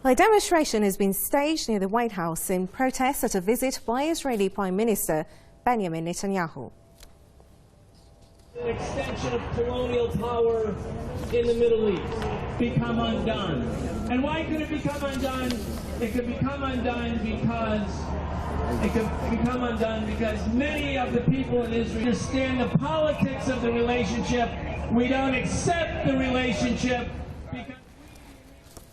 A demonstration has been staged near the White House in protest at a visit by Israeli Prime Minister Benjamin Netanyahu. An extension of colonial power in the Middle East become undone. And why could it become undone? It could become undone because many of the people in Israel understand the politics of the relationship. We don't accept the relationship.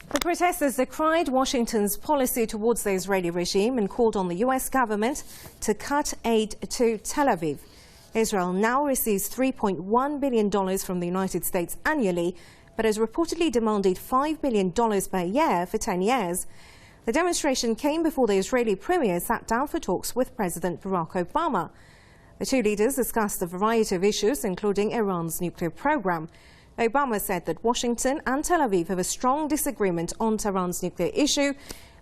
The protesters decried Washington's policy towards the Israeli regime and called on the U.S. government to cut aid to Tel Aviv. Israel now receives $3.1 billion from the United States annually, but has reportedly demanded $5 billion per year for 10 years. The demonstration came before the Israeli premier sat down for talks with President Barack Obama. The two leaders discussed a variety of issues, including Iran's nuclear program. Obama said that Washington and Tel Aviv have a strong disagreement on Tehran's nuclear issue,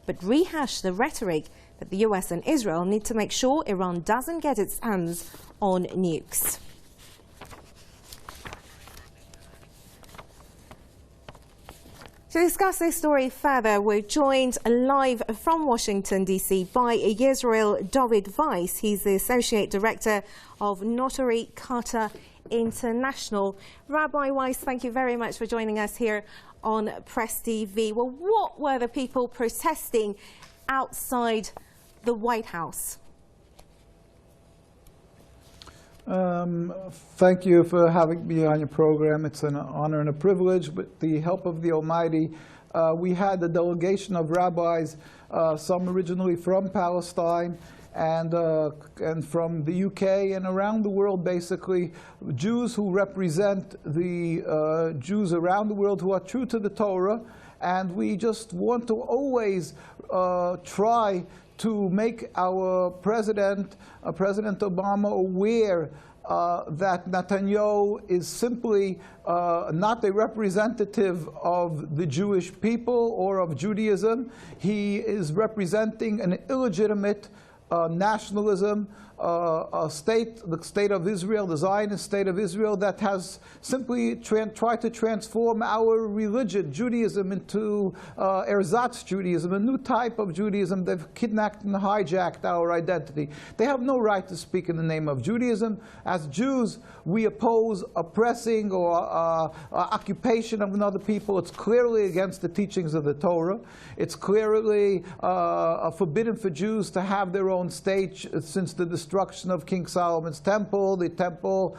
but rehashed the rhetoric that the US and Israel need to make sure Iran doesn't get its hands on nukes. To discuss this story further, we're joined live from Washington, D.C. by Yisrael David Weiss. He's the Associate Director of Neturei Karta International. Rabbi Weiss, thank you very much for joining us here on Press TV. Well, what were the people protesting outside the White House? Thank you for having me on your program. It's an honor and a privilege. With the help of the Almighty, we had a delegation of rabbis, some originally from Palestine and from the UK and around the world, basically, Jews who represent the Jews around the world who are true to the Torah. And we just want to always try to make our President Obama aware that Netanyahu is simply not a representative of the Jewish people or of Judaism. He is representing an illegitimate nationalism, the state of Israel, the Zionist state of Israel, that has simply tried to transform our religion, Judaism, into ersatz Judaism, a new type of Judaism. They've kidnapped and hijacked our identity. They have no right to speak in the name of Judaism. As Jews, we oppose oppressing or occupation of another people. It's clearly against the teachings of the Torah. It's clearly forbidden for Jews to have their own state since the destruction of King Solomon's temple. The temple,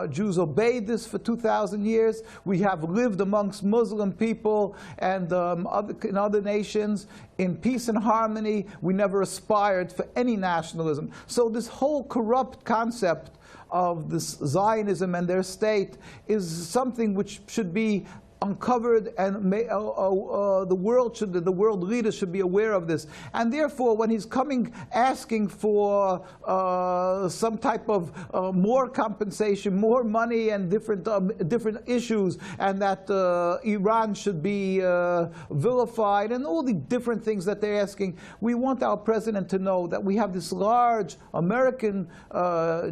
Jews obeyed this for 2,000 years. We have lived amongst Muslim people and in other nations in peace and harmony. We never aspired for any nationalism. So this whole corrupt concept of this Zionism and their state is something which should be uncovered, and the world leaders should be aware of this. And therefore, when he's coming asking for some type of more compensation, more money, and different issues, and that Iran should be vilified, and all the different things that they're asking, we want our president to know that we have this large American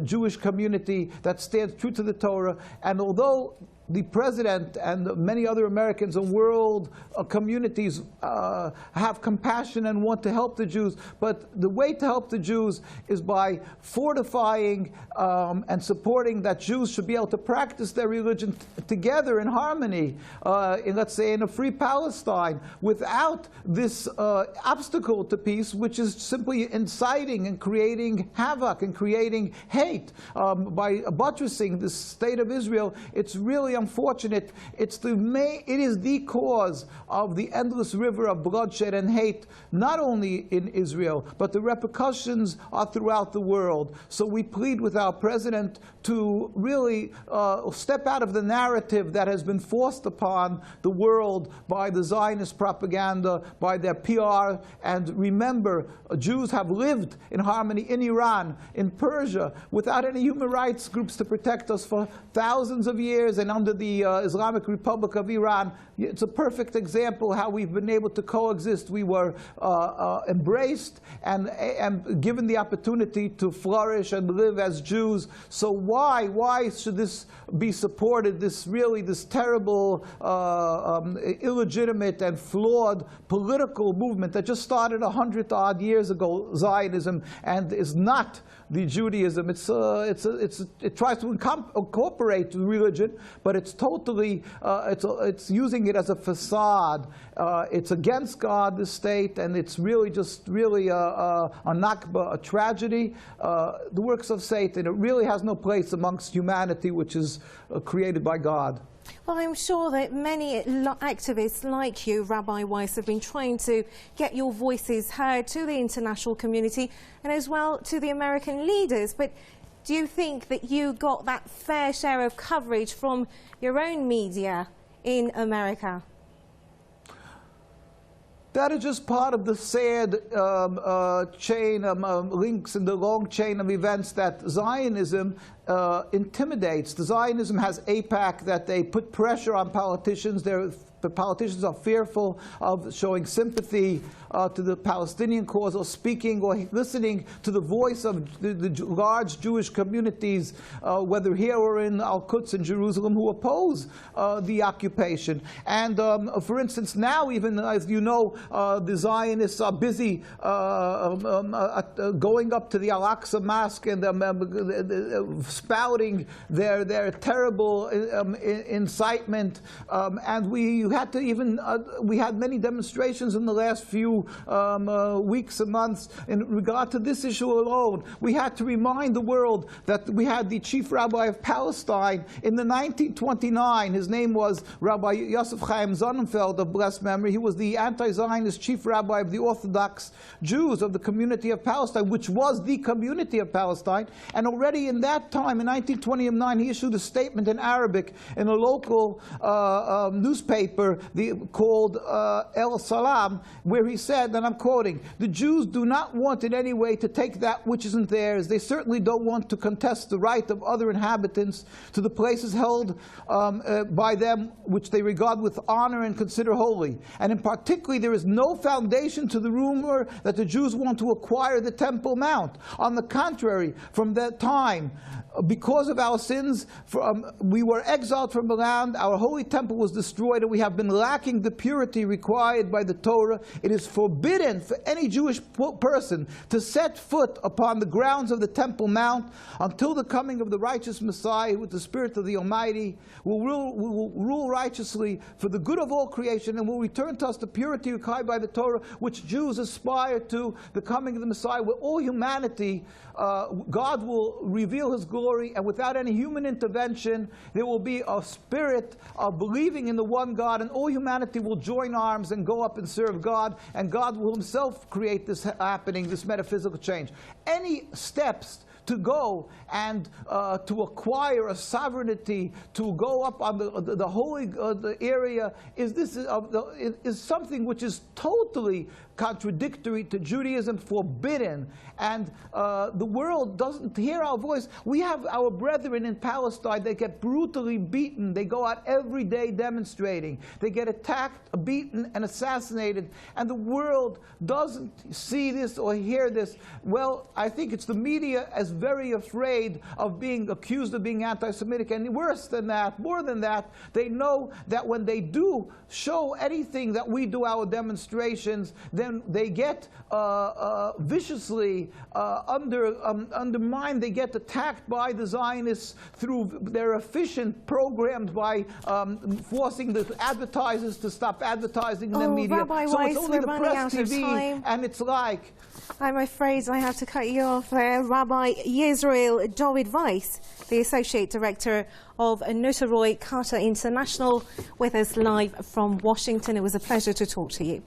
Jewish community that stands true to the Torah, and although the president and many other Americans and world communities have compassion and want to help the Jews, but the way to help the Jews is by fortifying and supporting that Jews should be able to practice their religion together in harmony, let's say in a free Palestine, without this obstacle to peace, which is simply inciting and creating havoc and creating hate. By buttressing the state of Israel, it's really unfortunate. It is the cause of the endless river of bloodshed and hate, not only in Israel, but the repercussions are throughout the world. So we plead with our president to really step out of the narrative that has been forced upon the world by the Zionist propaganda, by their PR. And remember, Jews have lived in harmony in Iran, in Persia, without any human rights groups to protect us for thousands of years, and under under the Islamic Republic of Iran, it's a perfect example how we've been able to coexist. We were embraced and given the opportunity to flourish and live as Jews. So why should this be supported, this terrible, illegitimate and flawed political movement that just started 100-odd years ago, Zionism, and is not the Judaism. It tries to incorporate religion, but it's totally, it's using it as a facade. It's against God, the state, and it's really a nakba, a tragedy, the works of Satan. It really has no place amongst humanity, which is created by God. Well, I'm sure that many activists like you, Rabbi Weiss, have been trying to get your voices heard to the international community and as well to the American leaders. But do you think that you got that fair share of coverage from your own media in America? That is just part of the sad chain of links in the long chain of events that Zionism intimidates. The Zionism has AIPAC, that they put pressure on politicians. The politicians are fearful of showing sympathy to the Palestinian cause or speaking or listening to the voice of the large Jewish communities, whether here or in Al-Quds in Jerusalem, who oppose the occupation. And for instance, now even, as you know, the Zionists are busy going up to the Al-Aqsa Mosque and spouting their terrible incitement. And we had many demonstrations in the last few weeks and months in regard to this issue alone. We had to remind the world that we had the chief rabbi of Palestine in the 1929. His name was Rabbi Yosef Chaim Sonnenfeld of blessed memory. He was the anti-Zionist chief rabbi of the Orthodox Jews of the community of Palestine, which was the community of Palestine. And already in that time, in 1929, he issued a statement in Arabic in a local newspaper called El Salam, where he said, and I'm quoting, "The Jews do not want in any way to take that which isn't theirs. They certainly don't want to contest the right of other inhabitants to the places held by them which they regard with honor and consider holy. And in particular, there is no foundation to the rumor that the Jews want to acquire the Temple Mount. On the contrary, from that time, because of our sins, we were exiled from the land, our holy temple was destroyed, and we have been lacking the purity required by the Torah. It is forbidden for any Jewish person to set foot upon the grounds of the Temple Mount until the coming of the righteous Messiah, with the Spirit of the Almighty, will rule righteously for the good of all creation, and will return to us the purity required by the Torah, which Jews aspire to, the coming of the Messiah, where all humanity, God will reveal His glory, and without any human intervention, there will be a spirit of believing in the one God, and all humanity will join arms and go up and serve God, and God will Himself create this happening, this metaphysical change." Any steps to go and to acquire a sovereignty, to go up on the holy the area, is something which is totally contradictory to Judaism, forbidden. And the world doesn't hear our voice. We have our brethren in Palestine. They get brutally beaten. They go out every day demonstrating. They get attacked, beaten, and assassinated. And the world doesn't see this or hear this. Well, I think it's the media is very afraid of being accused of being anti-Semitic. And worse than that, more than that, they know that when they do show anything that we do, our demonstrations, then they get viciously undermined. They get attacked by the Zionists through their efficient programs by forcing the advertisers to stop advertising in the media. Rabbi So Weiss, it's only we're the running press out of TV, time. and it's like... I'm afraid I have to cut you off there. Rabbi Yisrael David Weiss, the Associate Director of Neturei Karta International, with us live from Washington. It was a pleasure to talk to you.